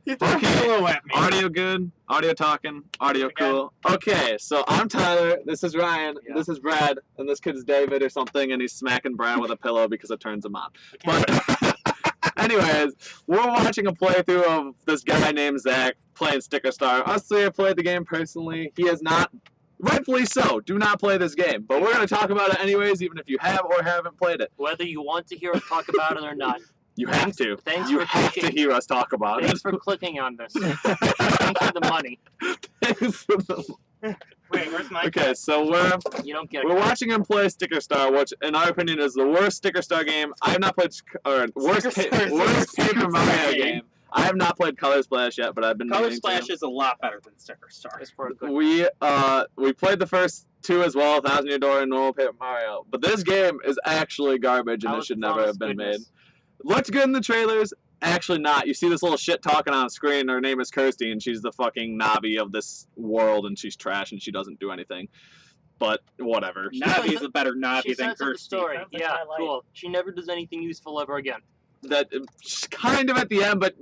He threw a pillow at me. Audio good? Audio talking? Audio cool? Okay, so I'm Tyler, this is Ryan, this is Brad, and this kid's David or something, and he's smacking Brad with a pillow because it turns him on. But anyways, we're watching a playthrough of this guy named Zach playing Sticker Star. Us three have played the game personally. He has not. Rightfully so. Do not play this game. But we're going to talk about it anyways, even if you have or haven't played it. Whether you want to hear us talk about it or not. You have to. Thanks you for have clicking. to hear us talk about Thanks it. for clicking on this. Thanks for the money. Thanks for the... Wait, where's my Okay, so we're watching him play Sticker Star, which, in our opinion, is the worst Sticker Star game. I have not played, or worst Paper Mario game. I have not played Color Splash yet, but I've been Color Splash is a lot better than Sticker Star. We played the first two as well, Thousand Year Door and normal Paper Mario. But this game is actually garbage, and it should never have been made. Looks good in the trailers. Actually not. You see this little shit talking on screen. Her name is Kirsty, and she's the fucking Navi of this world, and she's trash, and she doesn't do anything. But whatever. Navi is a better Navi than Kirsty. Story. Yeah, cool. She never does anything useful ever again. That kind of at the end, but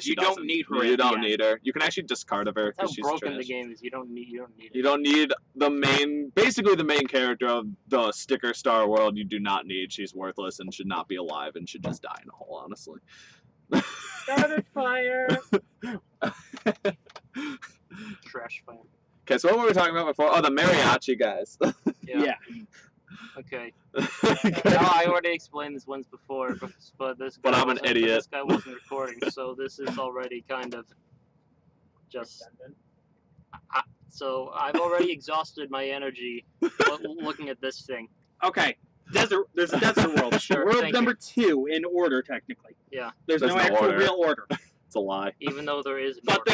she don't need her. You don't need her. You can actually discard of her because she's trash. How broken the game is. You don't need her. You don't need basically the main character of the Sticker Star world. You do not need. She's worthless and should not be alive and should just die in a hole. Honestly. Started fire. Trash fire. Okay, so what were we talking about before? Oh, the mariachi guys. Yeah. Okay. No, I already explained this once before, but this. But I'm an idiot. This guy wasn't recording, so this is already kind of just. So I've already exhausted my energy looking at this thing. Okay. There's a desert world. Sure, world number 2 in order, technically. Yeah. There's no actual real order. It's a lie. Even though there is. But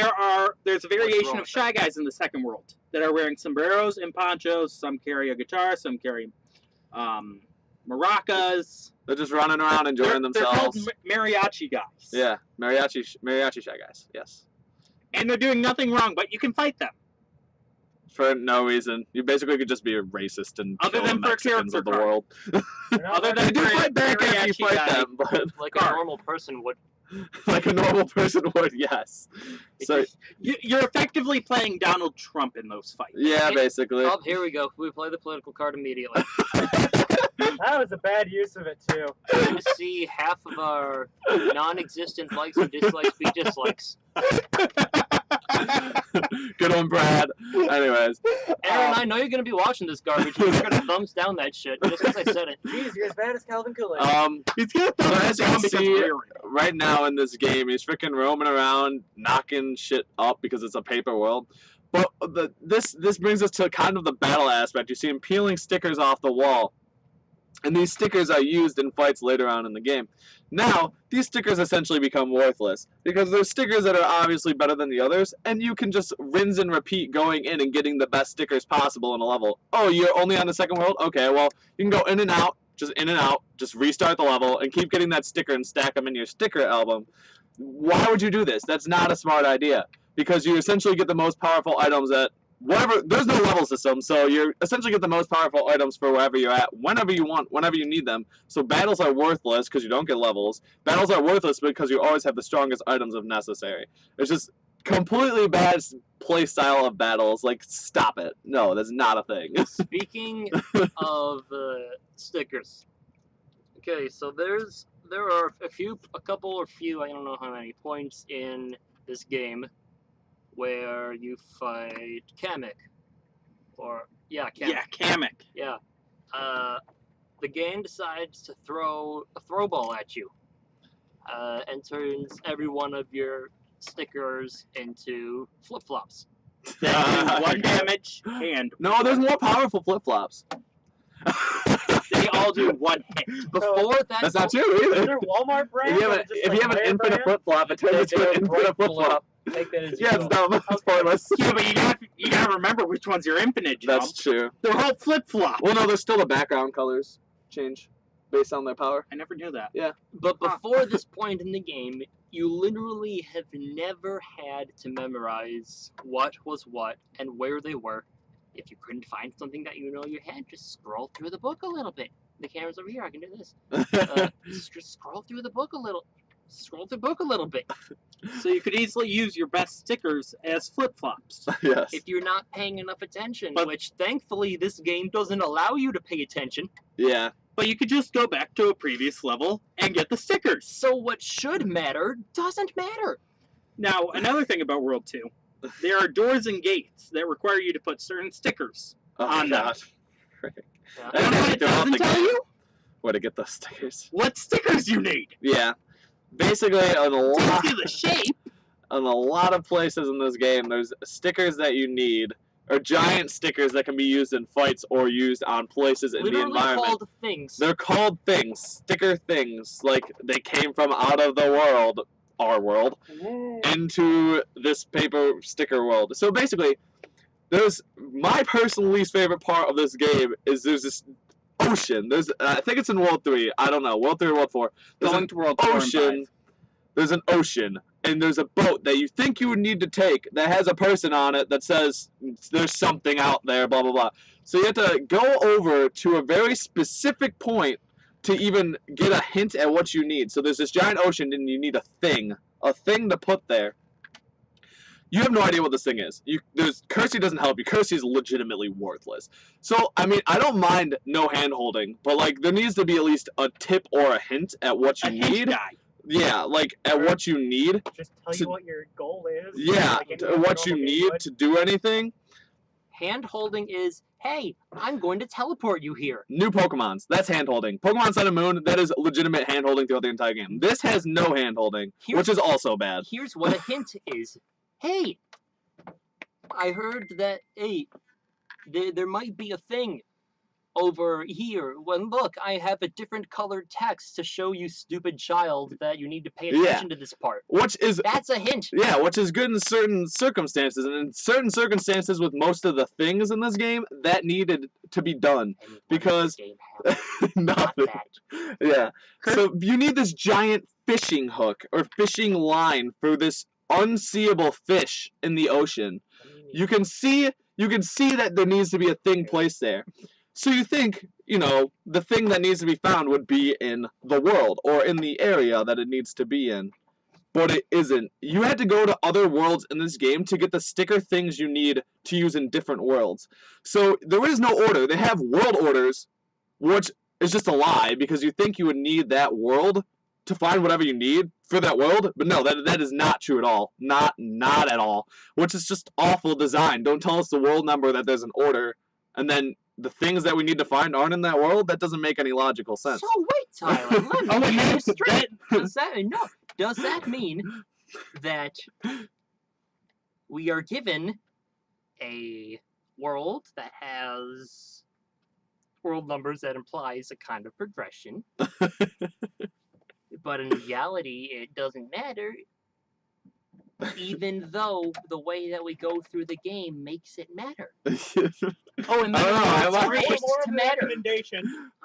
there's a variation of Shy Guys in the second world that are wearing sombreros and ponchos. Some carry a guitar. Some carry maracas. They're just running around enjoying themselves. They're called mariachi guys. Yeah, mariachi Shy Guys. Yes. And they're doing nothing wrong, but you can fight them. For no reason. You basically could just be a racist and kill the Mexicans of the world. Other than you do fight back after you fight them, but like a normal person would. Like a normal person would, yes. So you're effectively playing Donald Trump in those fights. Yeah, basically. Oh, here we go. We play the political card immediately. That was a bad use of it, too. We're going to see half of our non-existent likes and dislikes be dislikes. Good one, Brad. Anyways. Aaron, I know you're going to be watching this garbage. You're going to thumbs down that shit just because I said it. Jeez, you're as bad as Calvin Coolidge. He's going to thumbs down because right now in this game, he's freaking roaming around, knocking shit up because it's a paper world. But this brings us to kind of the battle aspect. You see him peeling stickers off the wall. And these stickers are used in fights later on in the game. Now, these stickers essentially become worthless because there's stickers that are obviously better than the others, and you can just rinse and repeat going in and getting the best stickers possible in a level. Oh, you're only on the second world? Okay, well, you can go in and out, just restart the level, and keep getting that sticker and stack them in your sticker album. Why would you do this? That's not a smart idea because you essentially get the most powerful items at there's no level system, so you essentially get the most powerful items for wherever you're at, whenever you want, whenever you need them. So battles are worthless because you don't get levels. Battles are worthless because you always have the strongest items if necessary. It's just completely bad play style of battles. Like, stop it. No, that's not a thing. Speaking of stickers, okay, so there are a couple or few, I don't know how many points in this game where you fight Kamek. Kamek. Yeah, Kamek. Yeah. The game decides to throw a throw ball at you and turns every one of your stickers into flip-flops. One damage and... No, there's more powerful flip-flops. They all do one hit. Before that's not true either. Is there Walmart brand? If you have an infinite flip-flop, it turns into an infinite flip-flop. Yeah, it's dumb. It's pointless. Yeah, but you gotta remember which one's your infinite jump. That's true. They're all flip-flops. Well, no, there's still the background colors change based on their power. I never knew that. Yeah. But before this point in the game, you literally have never had to memorize what was what and where they were. If you couldn't find something that you know you had, just scroll through the book a little bit. The camera's over here. I can do this. Just scroll through the book a little. scroll through the book a little bit. So you could easily use your best stickers as flip-flops. Yes. If you're not paying enough attention, But- which thankfully this game doesn't allow you to pay attention. Yeah. But you could just go back to a previous level and get the stickers. So what should matter doesn't matter. Now, another thing about World 2, there are doors and gates that require you to put certain stickers. Oh On them. God. Frick. Yeah. You know what it Throughout doesn't the tell game. you? Where to get those stickers? What stickers you need. Yeah. Basically, on a Tells lot, you the shape. on a lot of places in this game, there's stickers that you need, or giant stickers that can be used in fights or used on places in the Literally environment. called things. They're called things, sticker things, like they came from out of the world, our world, into this paper sticker world. So basically, there's my personal least favorite part of this game is there's this ocean. There's I think it's in World 3. I don't know, World 3 or World 4. There's Going an to World 4 and ocean. 5. There's an ocean, and there's a boat that you think you would need to take that has a person on it that says there's something out there, blah blah blah. So you have to go over to a very specific point to even get a hint at what you need. So there's this giant ocean, and you need a thing to put there. You have no idea what this thing is. Kirsty doesn't help you. Kirsty is legitimately worthless. So I mean, I don't mind no hand holding, but like there needs to be at least a tip or a hint at what you A need. hint guy. Yeah, like at what you need. Just tell to- you what your goal is. Yeah, like any other what you normal game need would. to do anything. Hand holding is, hey, I'm going to teleport you here. New Pokemons. That's hand holding. Pokemon Sun and Moon. That is legitimate hand holding throughout the entire game. This has no hand holding, which is also bad. Here's what a hint is. Hey, I heard that, hey, there might be a thing over here. Well, look, I have a different colored text to show you, stupid child, that you need to pay Yeah. attention to this part. Which is That's a hint. yeah, which is good in certain circumstances, and in certain circumstances with most of the things in this game that needed to be done. And what Because- does this game have? Not Nothing. that. Yeah. So you need this giant fishing hook or fishing line for this unseeable fish in the ocean. You can see that there needs to be a thing placed there. So you think, the thing that needs to be found would be in the world or in the area that it needs to be in. But it isn't. You had to go to other worlds in this game to get the sticker things you need to use in different worlds. So there is no order. They have world orders, which is just a lie because you think you would need that world to find whatever you need for that world, but no, that is not true at all. Not at all. Which is just awful design. Don't tell us the world number that there's an order, and then the things that we need to find aren't in that world. That doesn't make any logical sense. So wait, Tyler, let me Oh, wait, get no, this straight. Does that mean that we are given a world that has world numbers that implies a kind of progression, but in reality it doesn't matter, even though the way that we go through the game makes it matter. Oh, and I then don't know, in I World like- 3, More to of a matter. recommendation.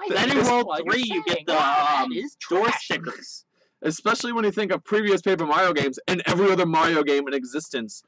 then in That's World what 3 you're you get saying. the That is door trash. stickers. Especially when you think of previous Paper Mario games and every other Mario game in existence.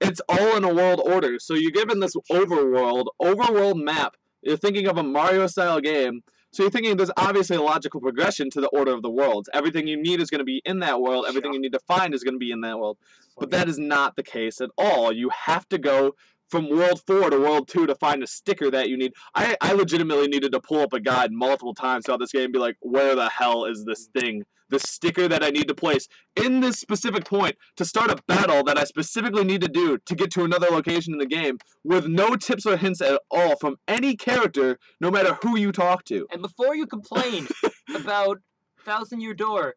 It's all in a world order. So you're given this overworld map. You're thinking of a Mario-style game. So you're thinking there's obviously a logical progression to the order of the worlds. Everything you need is going to be in that world. Everything you need to find is going to be in that world. But that is not the case at all. You have to go from World 4 to World 2 to find a sticker that you need. I legitimately needed to pull up a guide multiple times throughout this game and be like, where the hell is this thing? The sticker that I need to place in this specific point to start a battle that I specifically need to do to get to another location in the game with no tips or hints at all from any character, no matter who you talk to. And before you complain about Thousand Year Door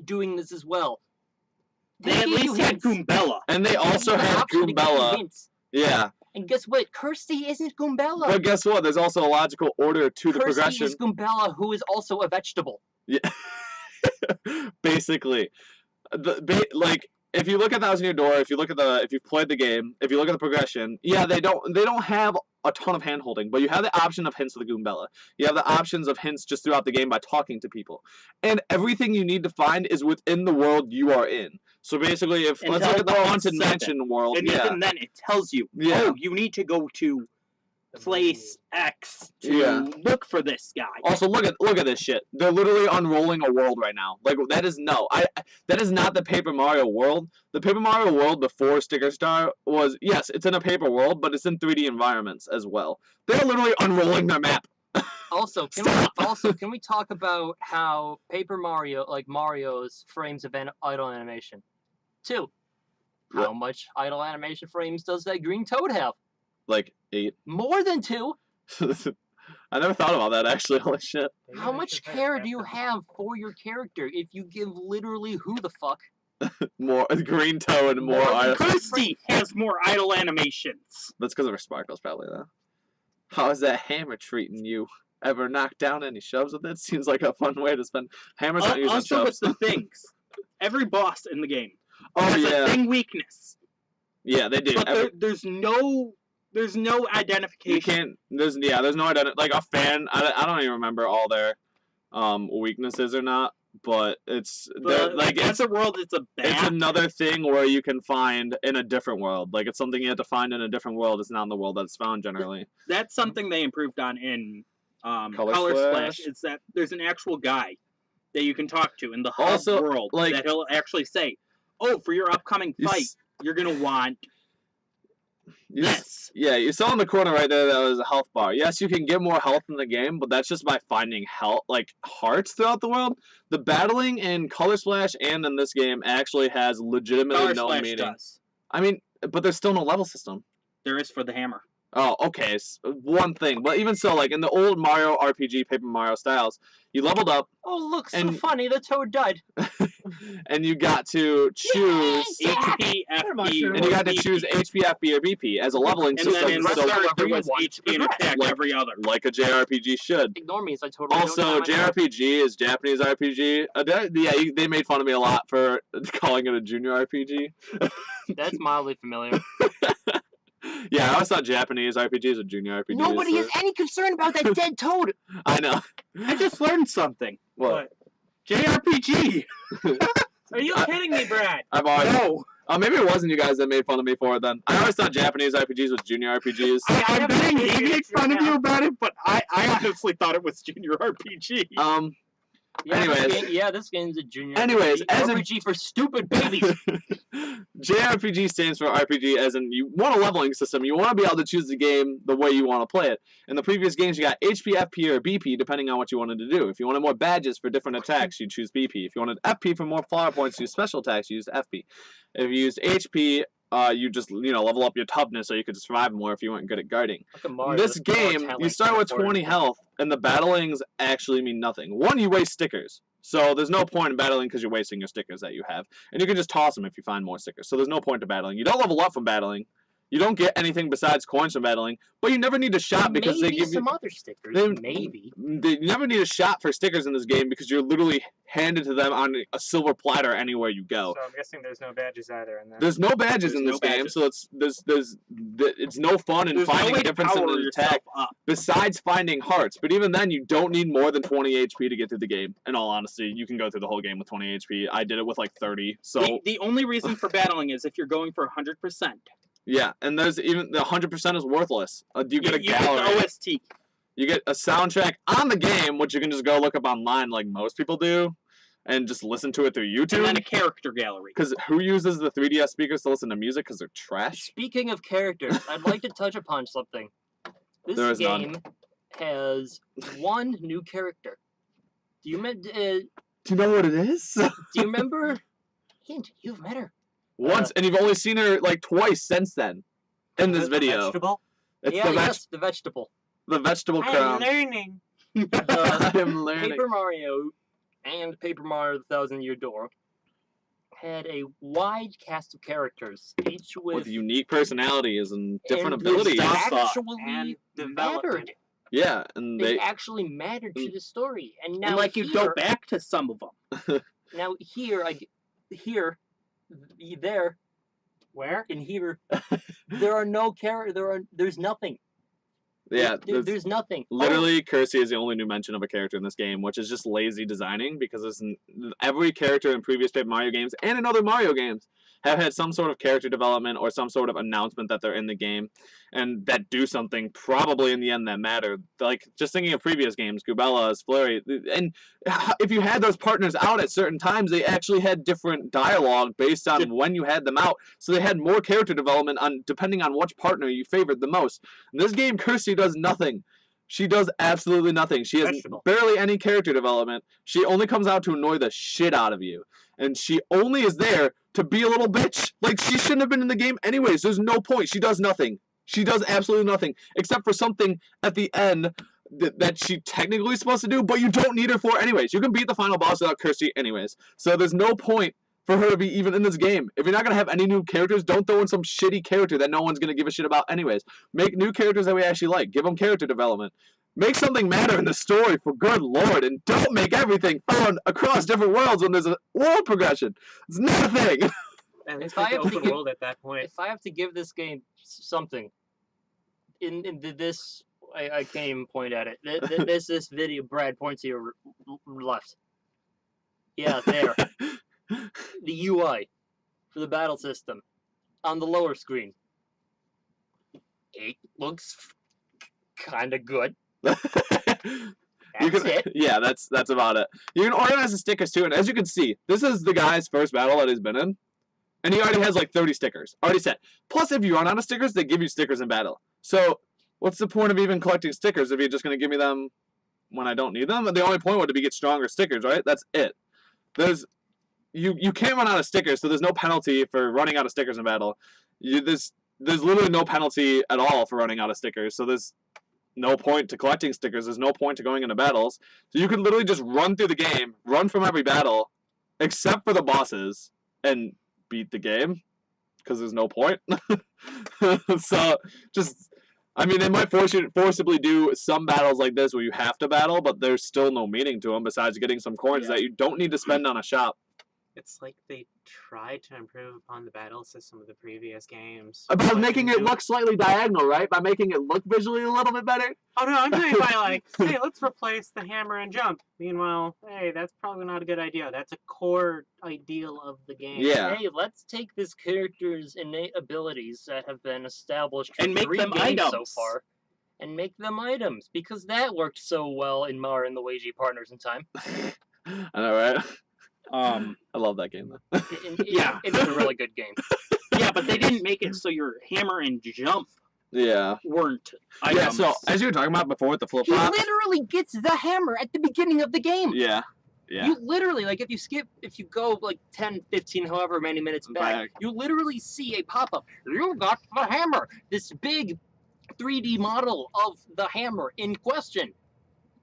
doing this as well, They at give you least had hints. Goombella. And they They also give you the had option to give you Goombella. hints. Yeah. And guess what? Kirsty isn't Goombella. But guess what? There's also a logical order to the Kirsty progression. is Goombella, who is also a vegetable. Yeah. Basically, if you look at Thousand Year Door, if you've played the game, if you look at the progression, yeah, they don't have a ton of hand holding, but you have the option of hints of the Goombella. You have the options of hints just throughout the game by talking to people, and everything you need to find is within the world you are in. So basically, let's Until look at the World Haunted 7. Mansion world, And yeah, even then, it tells you, Yeah. oh, you need to go to place X to Yeah. look for this guy. Also, look at this shit. They're literally unrolling a world right now. Like that is that is not the Paper Mario world. The Paper Mario world before Sticker Star was, yes, it's in a paper world, but it's in 3D environments as well. They're literally unrolling their map. Also, can we talk about how Paper Mario, like Mario's frames of idle animation? 2. How much idle animation frames does that green toad have? Like 8. More than 2. I never thought about that actually. Holy shit. How much care do you have for your character if you give literally who the fuck? More green toad, more More idle. Christy has more idle animations. That's because of her sparkles, probably though. How is that hammer treating you? Ever knocked down any shoves with it? Seems like a fun way to spend. Hammers not used on Also, with shoves. the things, every boss in the game Oh has yeah, a thing weakness, yeah, they do. but there's no identification. You can't. There's no identity. Like a fan. I don't even remember all their weaknesses or not. But it's like it's a world. It's a bat. It's another thing where you can find in a different world. Like it's something you have to find in a different world. It's not in the world that's found generally. That's something they improved on in Color Color Splash. Splash. It's that there's an actual guy that you can talk to in the hub world like- that he'll actually say, "Oh, for your upcoming fight, you're gonna want this." Yeah, you saw in the corner right there that was a health bar. Yes, you can get more health in the game, but that's just by finding health, like hearts throughout the world. The battling in Color Splash and in this game actually has legitimately Color no Splash meaning. does. I mean, but there's still no level system. There is for the hammer. Oh, okay, one thing. But even so, like in the old Mario RPG, Paper Mario styles, you leveled up Oh, look, so And- funny, the toad died. and you got to choose. HP, FP, And you got to choose HP, FP, or BP as a leveling and system. then in so- Start, there you was want HP and to attack Like- every other. like a JRPG should. Ignore me as I totally Also, don't know. JRPG is Japanese RPG. They made fun of me a lot for calling it a junior RPG. That's mildly familiar. Yeah, I always thought Japanese RPG is a junior RPG. Nobody has any concern about that dead toad. I know. I just learned something. What? JRPG. Are you kidding me, Brad? I've always. No. Maybe it wasn't you guys that made fun of me for it then. I always thought Japanese RPGs was junior RPGs. I've been It's making your fun of house. you about it, but I honestly thought it was junior RPG. Yeah, Anyways. this game's a junior. Anyways, RPG, as a- RPG for stupid babies. JRPG stands for RPG as in you want a leveling system. You want to be able to choose the game the way you want to play it. In the previous games, you got HP, FP, or BP depending on what you wanted to do. If you wanted more badges for different attacks, you choose BP. If you wanted FP for more flower points to use special attacks, you used FP. If you used HP, you just level up your toughness so you could survive more if you weren't good at guarding. Look at Mario, In this with more game, talent you start than with 20 Mario. health, and the battlings actually mean nothing. One, you waste stickers. So there's no point in battling because you're wasting your stickers that you have. And you can just toss them if you find more stickers. So there's no point to battling. You don't level up from battling. You don't get anything besides coins from battling. But you never need to shop because Maybe they give you... some other stickers. they- Maybe. You never need to shop for stickers in this game because you're literally handed to them on a silver platter anywhere you go. So I'm guessing there's no badges either in that. There's no badges There's in this no game, badges. so it's no fun in There's no finding way to difference in power the yourself attack up. besides finding hearts. But even then, you don't need more than 20 HP to get through the game. In all honesty, you can go through the whole game with 20 HP. I did it with like 30. So The only reason for battling is if you're going for 100%. yeah, and there's even the 100% is worthless. You get a You get gallery. the OST. You get a soundtrack on the game, which you can just go look up online like most people do, and just listen to it through And then YouTube. a character gallery. Because who uses the 3DS speakers to listen to music? Because they're trash. Speaking of characters, I'd like to touch upon something. There This is none. game has one new character. Do you Do you know what it is? do you remember? Hint, you've met her. Once, and you've only seen her like twice since then. In this video. Vegetable? It's Yeah, the, yes, the vegetable. the vegetable I'm crown. learning. I'm learning. Paper Mario and Paper Mario: The Thousand Year Door had a wide cast of characters, each with, With unique personalities and different and abilities. they Stuff actually and mattered. development. Yeah, and They they actually mattered to the story. And now And like you here, go back to some of them. now here, there, Where? and here, there are no there's nothing. yeah, There's nothing. literally Kersey is the only new mention of a character in this game, which is just lazy designing because every character in previous Paper Mario games and in other Mario games have had some sort of character development or some sort of announcement that they're in the game, and that do something probably in the end that matter. Like, just thinking of previous games, Gubella's, Flurry, and if you had those partners out at certain times, they actually had different dialogue based on when you had them out, so they had more character development on depending on which partner you favored the most. In this game, Kirsty does nothing. She does absolutely nothing. She has barely any character development. She only comes out to annoy the shit out of you. And she only is there to be a little bitch. Like, she shouldn't have been in the game anyways. There's no point. She does nothing. She does absolutely nothing. Except for something at the end that she technically is supposed to do, but you don't need her for anyways. You can beat the final boss without Kirsty anyways. So there's no point for her to be even in this game. If you're not going to have any new characters, don't throw in some shitty character that no one's going to give a shit about anyways. Make new characters that we actually like. Give them character development. Make something matter in the story, for good lord, and don't make everything found across different worlds when there's a world progression. It's not a thing. And it's If I like have the to open give- world at that point. If I have to give this game something, in this, I can't even point at it. This video Brad points to your left. Yeah, there. The UI for the battle system on the lower screen. It looks kind of good. That's it. Yeah, that's about it. You can organize the stickers too, and as you can see, this is the guy's first battle that he's been in, and he already has like 30 stickers already set. Plus, if you run out of stickers, they give you stickers in battle. So, what's the point of even collecting stickers if you're just gonna give me them when I don't need them? The only point would be get stronger stickers, right? That's it. You can't run out of stickers, so there's no penalty for running out of stickers in battle. There's literally no penalty at all for running out of stickers, so there's no point to collecting stickers. There's no point to going into battles. So you can literally just run through the game, run from every battle, except for the bosses, and beat the game, because there's no point. So, just, I mean, they might forcibly do some battles like this where you have to battle, but there's still no meaning to them besides getting some coins that you don't need to spend on a shop. It's like they tried to improve upon the battle system of the previous games. By but making it didn't do look slightly diagonal, right? By making it look visually a little bit better. Oh no, I'm doing it by like, hey, let's replace the hammer and jump. Meanwhile, hey, that's probably not a good idea. That's a core ideal of the game. Yeah. Hey, let's take this character's innate abilities that have been established for And make 3 them games so items. far, and make them items, because that worked so well in Mario and Luigi Partners in Time. I know, right? I love that game though. Yeah. It's a really good game. Yeah, but they didn't make it so your hammer and jump Yeah. weren't Yeah, items. so as you were talking about before with the flip He flop. literally gets the hammer at the beginning of the game. Yeah. Yeah. You literally, like, if you go like 10, 15, however many minutes back, Back. you literally see a pop-up. You got the hammer. This big 3D model of the hammer in question.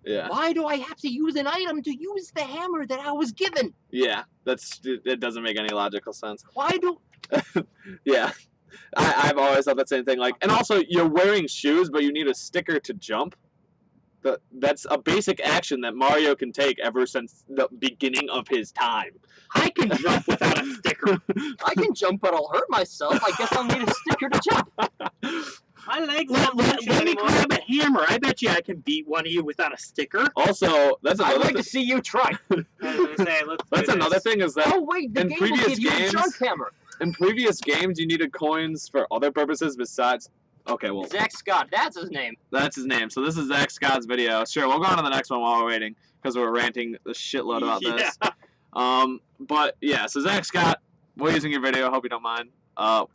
Yeah. Why do I have to use an item to use the hammer that I was given? Yeah. It doesn't make any logical sense. Why do... Yeah. I've always thought that same thing. Like, and also you're wearing shoes, but you need a sticker to jump. That's a basic action that Mario can take ever since the beginning of his time. I can jump without a sticker. I can jump, but I'll hurt myself. I guess I'll need a sticker to jump. My legs Let don't function me anymore. grab a hammer. I bet you I can beat one of you without a sticker. Also, that's I'd another like to see you try. I was gonna say, let's do that's another this. thing is that Oh, wait, the in game will previous give you a games- junk hammer. in previous games you needed coins for other purposes besides. Okay, well, Zack Scott, that's his name. that's his name. So this is Zach Scott's video. Sure, we'll go on to the next one while we're waiting because we're ranting a shitload about this. But yeah, so Zach Scott, we're using your video. I hope you don't mind. But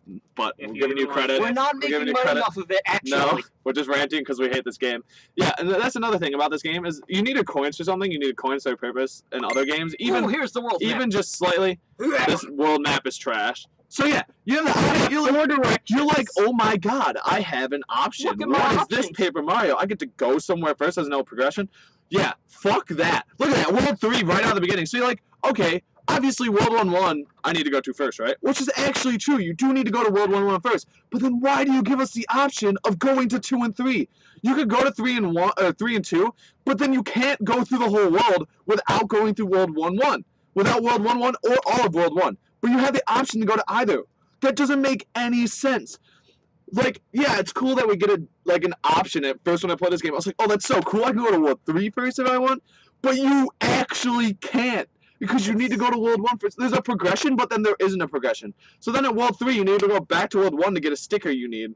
If we're you giving you want credit. We're not We're making giving you money credit. off of it, actually. No, we're just ranting because we hate this game. Yeah, and that's another thing about this game is you needed coins for something. You needed coins for a purpose in other games. Ooh, here's the world Even just slightly, map. this world map is trash. So yeah, you have the you're like, oh my god, I have an option. Look at my What is this options. Paper Mario? I get to go somewhere first. There's no progression. Yeah, fuck that. Look at that, World 3 right out of the beginning. So you're like, okay, obviously World 1-1 I need to go to first, right? Which is actually true. You do need to go to World 1-1 first. But then why do you give us the option of going to 2 and 3? You could go to 3 and 2, but then you can't go through the whole world without going through World 1-1. Without World 1-1 or all of World 1. But you have the option to go to either. That doesn't make any sense. Like, yeah, it's cool that we get an option at first when I played this game. I was like, oh, that's so cool. I can go to World 3 first if I want. But you actually can't. Because you need to go to World 1 first. There's a progression, but then there isn't a progression. So then at World 3, you need to go back to World 1 to get a sticker you need.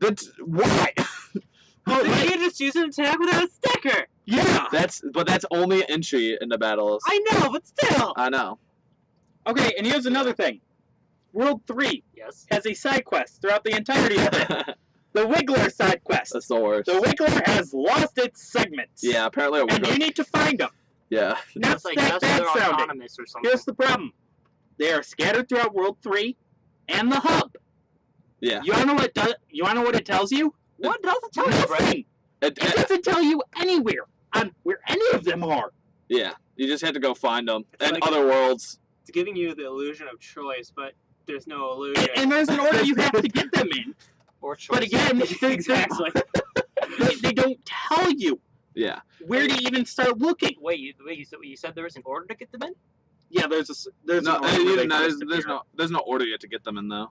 That's why. Well, you can't just use an attack without a sticker. Yeah. That's only entry into battles. I know, but still. I know. Okay, and here's another thing. World 3 Yes. has a side quest throughout the entirety of it. The Wiggler side quest. That's the worst. The Wiggler has lost its segments. Yeah, apparently a And you Wiggler. need to find them. Yeah. Not It's like that that's bad they're sounding. autonomous or something. Here's the problem. They are scattered throughout World 3 and the hub. Yeah. You wanna know what it tells you? What does it tell you, Brett? Nothing. It doesn't tell you anywhere on where any of them are. Yeah. You just have to go find them. It's And like- other worlds. It's giving you the illusion of choice, but there's no illusion. And there's an order you have to get them in. Or choice. But again, Exactly. they don't tell you Yeah. where to even start looking. Wait, you said there was an order to get them in? Yeah, there's No, an order where they there's first there's no order yet to get them in though.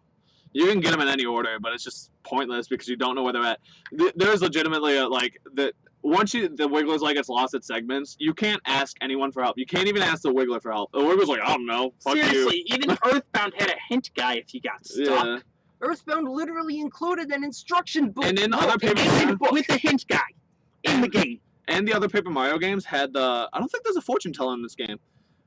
You can get them in any order, but it's just pointless because you don't know where they're at. There's legitimately once the Wiggler's like it's lost its segments, you can't ask anyone for help. You can't even ask the Wiggler for help. The Wiggler's like, I don't know, fuck Seriously, even Earthbound had a hint guy if you got you. stuck. Yeah. Earthbound literally included an instruction book. And in other Paper And with the hint guy in the game. And the other Paper Mario games had I don't think there's a fortune teller in this game.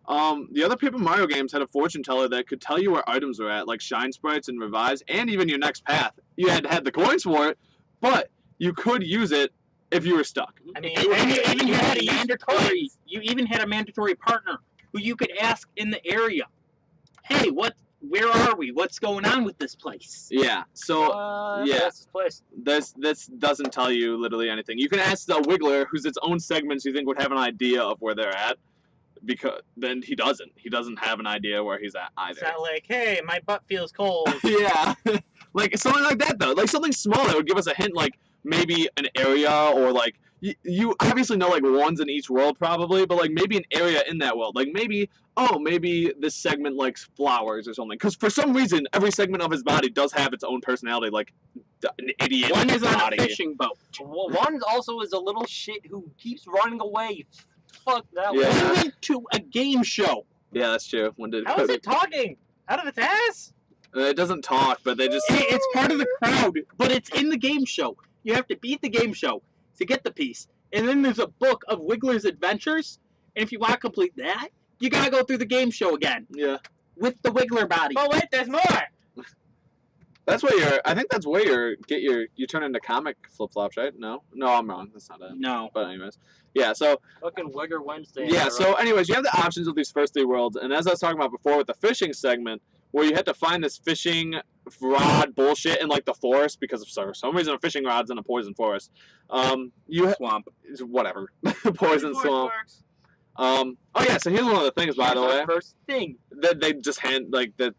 The other Paper Mario games had a fortune teller that could tell you where items were at, like Shine Sprites and Revise, and even your next path. You had to have the coins for it, but you could use it if you were stuck. I mean, And you even had a use mandatory. coins. You even had a mandatory partner who you could ask in the area. Hey, where are we? What's going on with this place? Yeah. So yeah. That's his place. this doesn't tell you literally anything. You can ask the Wiggler, who's its own segments you think would have an idea of where they're at, because then he doesn't. He doesn't have an idea where he's at either. It's not like, hey, my butt feels cold. Yeah, like something like that though. Like something small that would give us a hint, like maybe an area or like you obviously know like ones in each world probably, but like maybe an area in that world. Like maybe this segment likes flowers or something. Because for some reason every segment of his body does have its own personality. Like an idiot. One is on body. a fishing boat. One also is a little shit who keeps running away. Fuck that Yeah. one. One went to a game show. Yeah, that's true. One did. How is it talking? Out of its ass? It doesn't talk, but they just. It's part of the crowd, but it's in the game show. You have to beat the game show to get the piece. And then there's a book of Wiggler's adventures. And if you want to complete that, you gotta go through the game show again Yeah. with the Wiggler body. Oh wait, there's more. That's where I think that's where you turn into comic flip flops, right? No, I'm wrong. That's not it. No. But anyways, yeah. So Fucking Wigger Wednesday. yeah. So anyways, you have the options of these first three worlds, and as I was talking about before with the fishing segment, where you had to find this fishing rod bullshit in like the forest because for some reason a fishing rod's in a poison forest. Swamp. Whatever, poison Force swamp. works. Oh yeah. So here's one of the things, by the way. First thing. That they just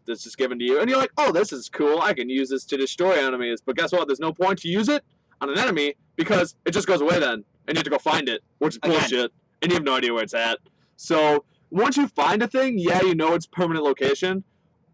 that's just given to you, and you're like, oh, this is cool. I can use this to destroy enemies. But guess what? There's no point to use it on an enemy because it just goes away then, and you have to go find it, which is Again. bullshit, and you have no idea where it's at. So once you find a thing, yeah, you know its permanent location,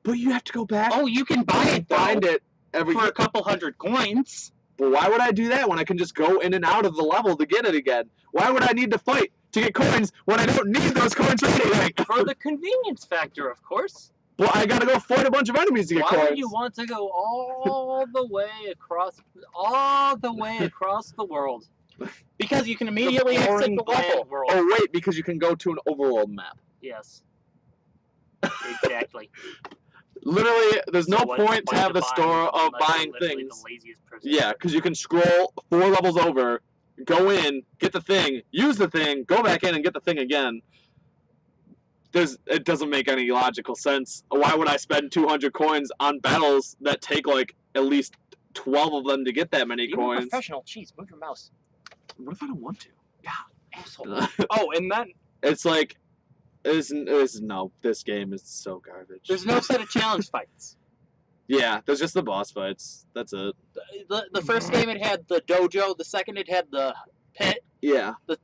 but you have to go back Oh, you can buy and it find though, it every. for a couple hundred coins. But why would I do that when I can just go in and out of the level to get it again? Why would I need to fight to get coins when I don't need those coins for anything? For the convenience factor, of course. Well, I gotta go fight a bunch of enemies to get Why coins. would you want to go all the way across the world? Because you can immediately The exit boring the bland level. world. Oh wait, because you can go to an overworld map. Yes. Exactly. Literally, there's no So what's point to have the store of unless you're buying literally things. The laziest person Yeah, ever. because you can scroll 4 levels over, go in, get the thing, use the thing, go back in and get the thing again. It doesn't make any logical sense. Why would I spend 200 coins on battles that take like at least 12 of them to get that many You're a coins? professional. Jeez, move your mouse. What if I don't want to? Asshole. Oh, and then It's like, no, this game is so garbage. there's no set of challenge fights. Yeah, there's just the boss fights. That's it. The first game it had the dojo. The second it had the pit. Yeah, The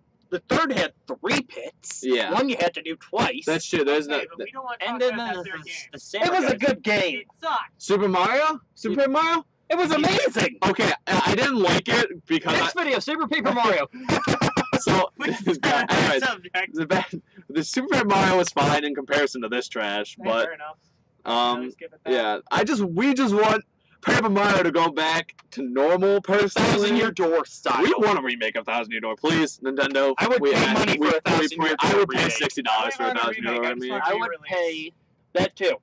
third had 3 pits. Yeah. One you had to do twice. that's true. There's no Okay, but we don't want to And talk then about the, that third game. the It samurai was a guys. good game. It sucked. Super Mario. Super Paper Mario. It was amazing. Okay, I didn't like it because Next video, Super Paper Mario. So, anyways, Subject. the Super Mario was fine in comparison to this trash, Hey, but fair enough. Let's give it that. yeah, we just want Paper Mario to go back to normal. Personally, 1,000 Year Door style. we want to remake 1,000 Year Door, please, Nintendo. I would pay money for 1,000 Year I Door would pay remake. $60 for 1,000 Year Door. I mean, I would pay That too.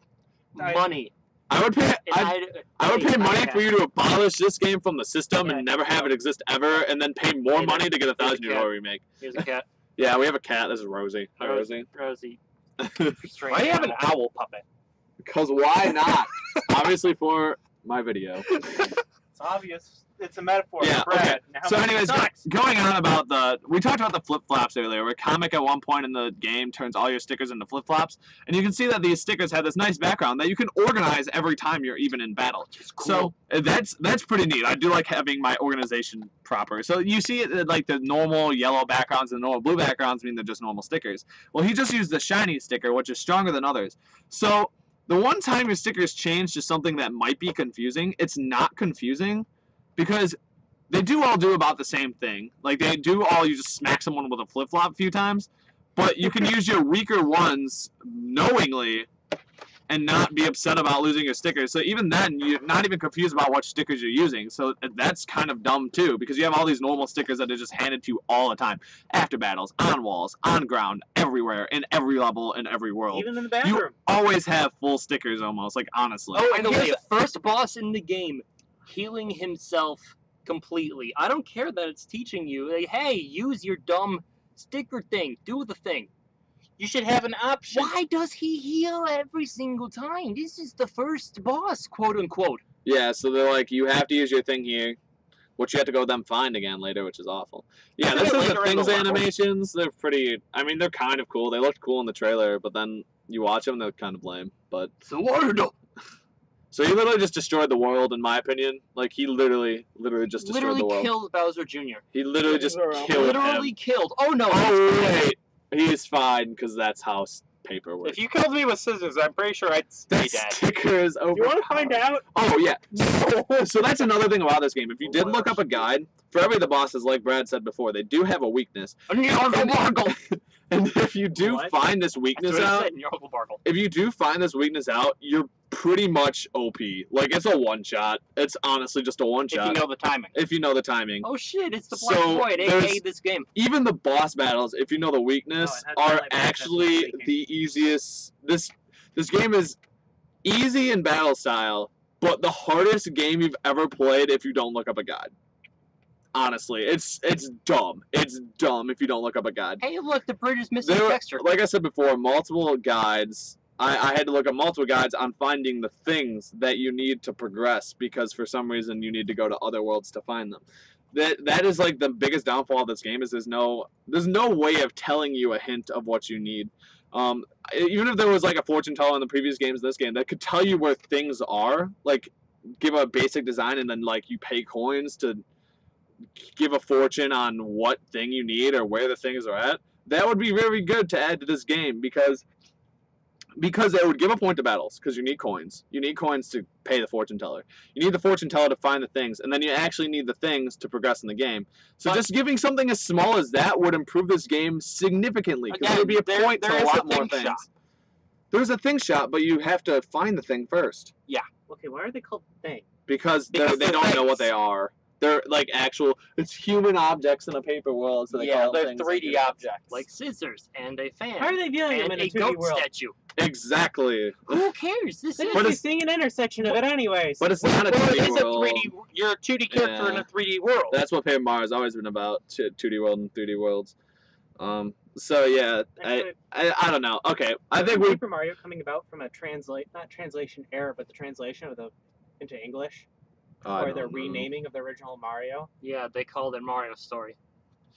money. I would pay. And I would pay money okay. for you to abolish this game from the system Yeah, and never have it exist ever, and then pay more Hey, money to get a 1,000 Year cat. Door remake. Here's a cat. Yeah, we have a cat. This is Rosie. Hi, Rosie. Rosie. Why do you have an owl puppet? Because why not? Obviously for my video. It's obvious. It's a metaphor. Yeah, for Brad. okay. Now, So how much anyways, sucks? going on about we talked about the flip-flops earlier, where Comic at one point in the game turns all your stickers into flip-flops, and you can see that these stickers have this nice background that you can organize every time you're even in battle. So that's pretty neat. I do like having my organization proper. So you see it like the normal yellow backgrounds and the normal blue backgrounds mean they're just normal stickers. Well, he just used the shiny sticker, which is stronger than others. So the one time your stickers change to something that might be confusing, it's not confusing because they do all do about the same thing. Like, they do all, you just smack someone with a flip-flop a few times, but you can use your weaker ones knowingly and not be upset about losing your stickers. So even then, you're not even confused about what stickers you're using. So that's kind of dumb, too, because you have all these normal stickers that are just handed to you all the time. After battles, on walls, on ground, everywhere, in every level, in every world. Even in the You bathroom. always have full stickers, almost, like, honestly. Oh, By and the here's way, the first boss in the game healing himself completely. I don't care that it's teaching you, like, hey, use your dumb sticker thing. Do the thing. You should have an option. Why does he heal every single time? This is the first boss, quote unquote. Yeah, so they're like, you have to use your thing here, which you have to go them find again later, which is awful. Yeah, Isn't this it is the later in things the level? animations. They're pretty. I mean, they're kind of cool. They looked cool in the trailer, but then you watch them, they're kind of lame. But So so he literally just destroyed the world, in my opinion. Like he literally just destroyed literally the world. killed Bowser Jr. He literally just Literally killed Literally him. killed. Oh no. Oh wait, he's fine because that's how paper works. If you killed me with scissors, I'm pretty sure I'd stay that dead. sticker is over. You want to find out? Oh yeah. So that's another thing about this game. If you did look up a guide, for every the bosses, like Brad said before, they do have a weakness. And if you do What? find this That's weakness what I out, said in your Uncle Bartle. if you do find this weakness out, you're pretty much OP. Like it's a one shot. It's honestly just a one If you shot. know the timing. If you know the timing. Oh shit, it's the Black So, Void, there's- aka this game. Even the boss battles, if you know the weakness, Oh, it has are melee attacks, that's what I'm actually thinking. the easiest. This game is easy in battle style, but the hardest game you've ever played if you don't look up a guide. Honestly, it's dumb. It's dumb if you don't look up a guide. Hey, look, the bridge is missing There, texture. like I said before, multiple guides. I had to look up multiple guides on finding the things that you need to progress because for some reason you need to go to other worlds to find them. That is like the biggest downfall of this game is there's no way of telling you a hint of what you need. Even if there was like a fortune teller in the previous games in this game that could tell you where things are, like give a basic design and then like you pay coins to give a fortune on what thing you need or where the things are at, that would be very good to add to this game because it would give a point to battles because you need coins. You need coins to pay the fortune teller. You need the fortune teller to find the things, and then you actually need the things to progress in the game. So But- just giving something as small as that would improve this game significantly because there would be a Again, point there to a is a lot more thing things. shop. There's a thing shop, but you have to find the thing first Okay, why are they called thing? because Because they they're don't know what things. they are. They're like actual. It's human objects in a paper world, so they Yeah, call them they're things 3D like objects. Like scissors and a fan. How are they viewing them and in a a 2D goat world? statue. Exactly. Who cares? This They is just But be it's- seeing an intersection of it anyways. But it's not a Well, 2D it is a world. 3D. You're a 2D character in Yeah. a 3D world. That's what Paper Mario's always been about, 2D world and 3D worlds. So yeah, Actually, I don't know. Okay, I wasn't think we. Paper Mario coming about from a not translation error, but the translation of into English, I or don't the know. renaming of the original Mario. Yeah, they called it Mario Story.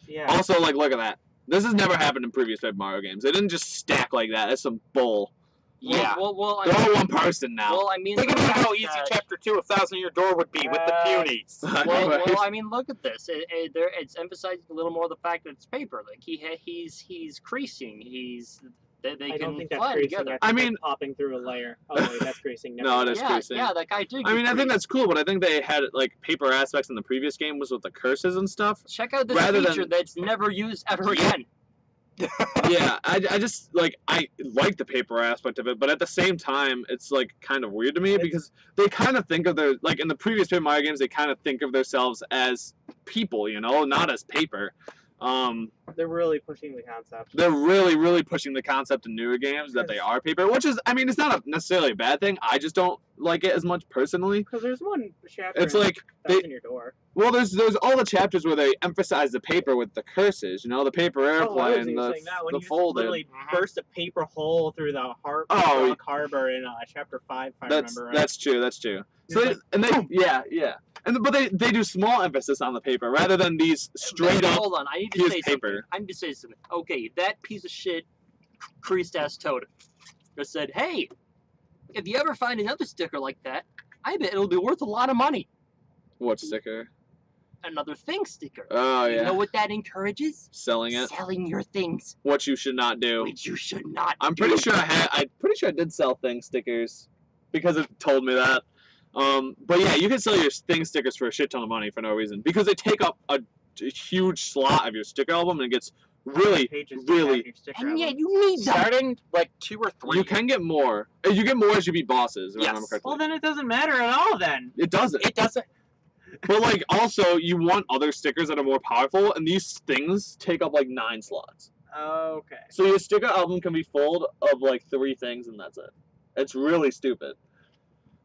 Yeah. Also, like, look at that. This has never happened in previous Paper Mario games. They didn't just stack like that. That's some bull. Yeah. Well, They're all one person now. well, I mean, Think look about at how easy that. Chapter 2 of 1,000 Year Door would be with the Punies. Well, I mean, look at this. It's emphasizing a little more the fact that it's paper. Like he's creasing. They I can don't think that's fly greasing. together. I I think mean- that's popping through a layer. Oh wait, that's greasing. Never No, it mind. is Yeah, greasing. yeah, that guy did. I mean, get I think greased. that's cool, but I think they had like paper aspects in the previous game was with the curses and stuff. Check out this rather feature than- that's never used ever again. Yeah, I just like I like the paper aspect of it, but at the same time, it's like kind of weird to me because they kind of think of their like in the previous Paper Mario games, they kind of think of themselves as people, you know, not as paper. They're really pushing the concept. They're really pushing the concept in newer games that they are paper, which is, I mean, it's not necessarily a bad thing. I just don't like it as much personally. Because there's one chapter. It's like that's they, in your door. well, there's all the chapters where they emphasize the paper with the curses, you know, the paper I was airplane, even the saying that when you just folded. literally burst a paper hole through the Oh, rock harbor in chapter 5, if I That's remember right. that's true. That's true. So It's like, yeah. But they do small emphasis on the paper rather than these straight up. Hold on, I need to here's say paper. something. I need to say something. Okay, that piece of shit, creased ass toad, just said, "Hey, if you ever find another sticker like that, I bet it'll be worth a lot of money." What sticker? Another thing sticker. Oh You yeah. know what that encourages? Selling it. Selling your things, What you should not do. which you should not. I'm pretty do. sure I'm pretty sure I did sell thing stickers because it told me that. But yeah, you can sell your thing stickers for a shit ton of money for no reason because they take up a huge slot of your sticker album and it gets really, pages do you have really. in your sticker And yet album? you need them. Starting like 2 or 3. You can get more. You get more as you beat bosses. If I remember Yes. correctly. Well, then it doesn't matter at all. Then It doesn't. It doesn't. But like also you want other stickers that are more powerful and these things take up like 9 slots. okay. So your sticker album can be full of like 3 things and that's it. It's really stupid.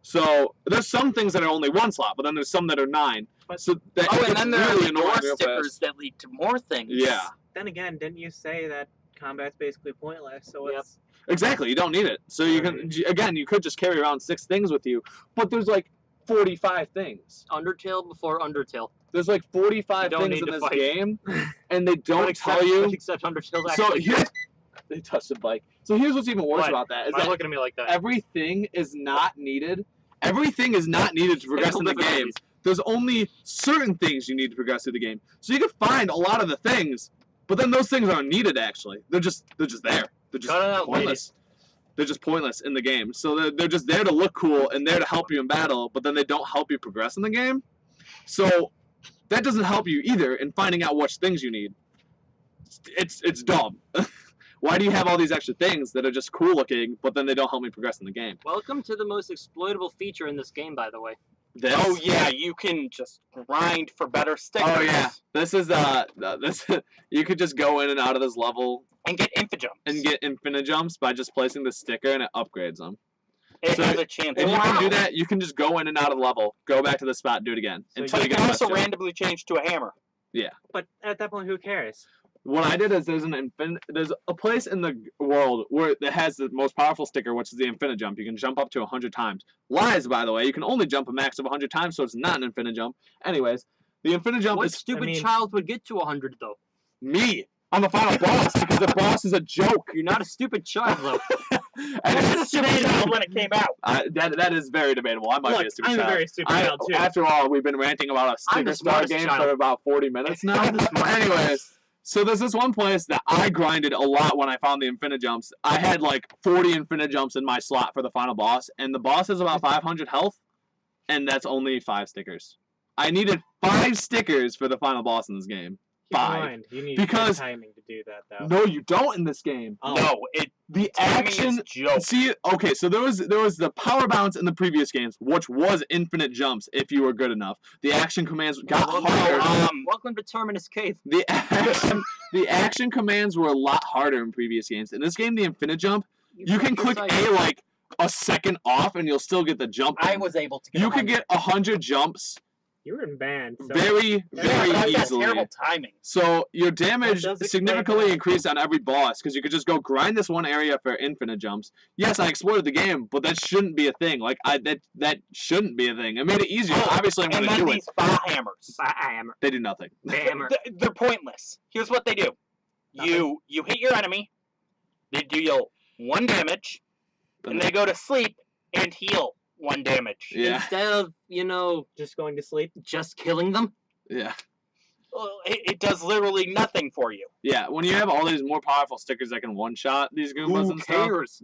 So there's some things that are only 1 slot, but then there's some that are 9. But- So that Oh, and gets then there really are annoying more real stickers fast. that lead to more things. Yeah, Then again, didn't you say that combat's basically pointless? So Yep. it's exactly. You don't need it. So you can again, you could just carry around 6 things with you, but there's like 45 things. Undertale before Undertale. There's like 45 You don't things need in to this fight. game, and they don't except, tell you. Except Undertale's So actually. here's they touched the bike. So here's what's even worse What? about that is Why that looking at me like that? everything is not needed. Everything is not needed to progress in the game. Difficulties. There's only certain things you need to progress through the game. So you can find a lot of the things, but then those things aren't needed actually. They're just there. They're just Cut it out, pointless. They're just pointless in the game. So they're just there to look cool and there to help you in battle, but then they don't help you progress in the game. So that doesn't help you either in finding out which things you need. It's dumb. Why do you have all these extra things that are just cool looking, but then they don't help me progress in the game? Welcome to the most exploitable feature in this game, by the way. This, Oh yeah, you can just grind for better stickers. Oh yeah, this is this you could just go in and out of this level And get infijumps. and get infinite jumps by just placing the sticker and it upgrades them. It so has a chance. If you Wow. can do that, you can just go in and out of the level, go back to the spot, do it again So until But you it get can the also best jump. randomly change to a hammer. But at that point, who cares? What I did is there's a place in the world where it has the most powerful sticker, which is the infinite jump. You can jump up to 100 times. Lies, by the way. You can only jump a max of 100 times, so it's not an infinite jump. Anyways, the infinite jump What is stupid child would get to 100 though? me. I'm the final boss because the boss is a joke. You're not a stupid child though. And It was it's a stupid child when it came out. that is very debatable. I might be Look, a stupid I'm a child. very stupid child too. After all, we've been ranting about a I'm the sticker star smartest game child. for about 40 minutes now. I'm the smartest. Anyways, so there's this one place that I grinded a lot when I found the infinite jumps. I had like 40 infinite jumps in my slot for the final boss, and the boss has about 500 health, and that's only 5 stickers. I needed 5 stickers for the final boss in this game. Keep in 5. mind, you need Because- good timing to do that, though. No, you don't in this game. Oh. No, The timing action is joke. See, okay, so there was the power bounce in the previous games, which was infinite jumps if you were good enough. The action commands got Well, harder. Welcome to Terminus Cave. The action commands were a lot harder in previous games. In this game, the infinite jump, you can click A like a second off, and you'll still get the jump. I in. was able to get. You could get 100 jumps You were in band. So very, Yeah, very but I got easily. terrible timing. So your damage That does explain significantly that. increased on every boss because you could just go grind this one area for infinite jumps. Yes, I exploited the game, but that shouldn't be a thing. Like that shouldn't be a thing. It made it easier. Oh, Obviously, I'm And going to then do it. these fire hammers. Hammer. They do nothing. Hammer. They're pointless. Here's what they do. You hit your enemy. They deal 1 damage, and they go to sleep and heal 1 damage. Yeah, Instead of, just going to sleep. just killing them. yeah. it does literally nothing for you. Yeah, when you have all these more powerful stickers that can one-shot these Goombas Who and stuff, cares?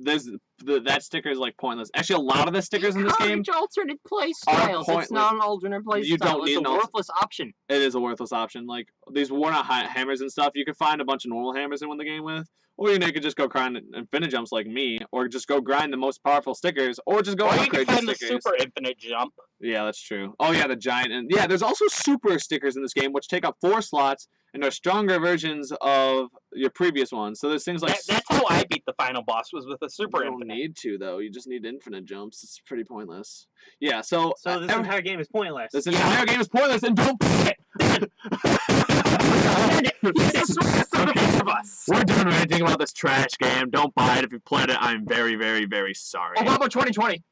that sticker is like pointless. Actually, a lot of the stickers in this game, Encourage alternate play are styles. pointless. It's not an alternate play You style. don't It's need a an worthless option. it is a worthless option. Like these worn-out hammers and stuff, you could find a bunch of normal hammers and win the game with, or you could just go grind infinite jumps like me, or just go grind the most powerful stickers, or just go Or you upgrade can the find the stickers. super infinite jump. Yeah, that's true. Oh yeah, the giant, and yeah, there's also super stickers in this game, which take up 4 slots and are stronger versions of your previous ones. So there's things like That's how I beat the final boss, was with a super you don't infinite. need to though. You just need infinite jumps. It's pretty pointless. Yeah. So So this entire game is pointless. this entire game is pointless, and don't play it. He's the smartest of the four of us. We're done ranting about this trash game. Don't buy it if you played it. I'm very, very, very sorry. Obama 2020.